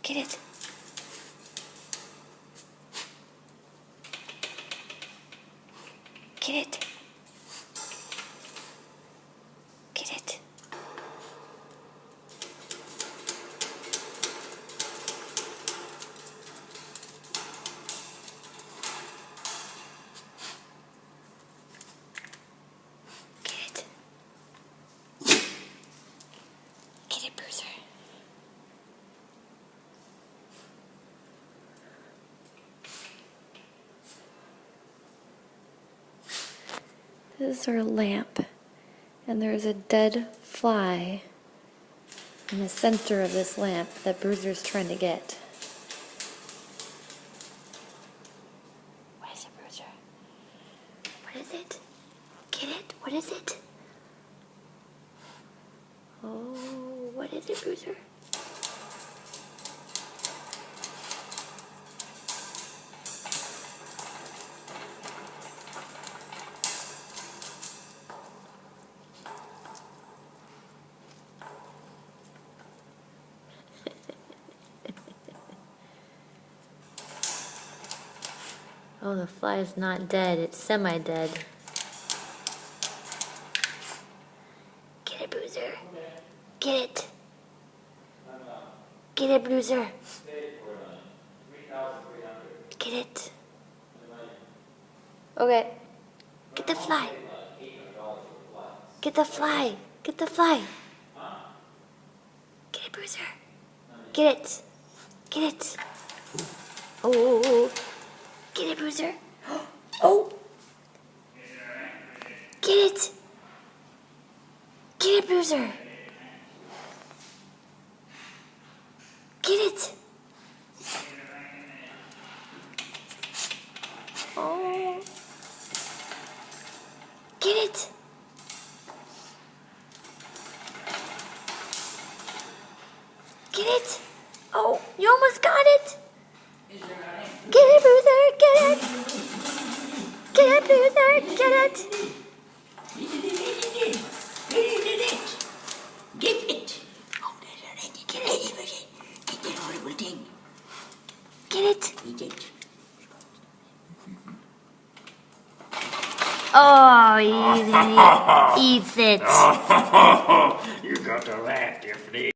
Get it. Get it. Get it. Get it. Get it, Bruiser. This is our lamp, and there's a dead fly in the center of this lamp that Bruiser's trying to get. What is it, Bruiser? What is it? Get it? What is it? Oh, what is it, Bruiser? Oh, the fly is not dead. It's semi-dead. Get it, Bruiser. Get it. Get it, Bruiser. Get it. Okay. Get the fly. Get the fly. Get the fly. Get it, Bruiser. Get it. Get it. Oh. Get it, Bruiser. Oh. Get it. Get it, Bruiser. Get it. Oh. Get it. Get it. Oh, you almost got it. Get it, Bruiser. Get it. Get it, Bruiser. Get it. Get it. Oh, that's right. Get it. Get that horrible thing. Get it. Eat it. Oh, he eats it. You got to laugh, Tiffany.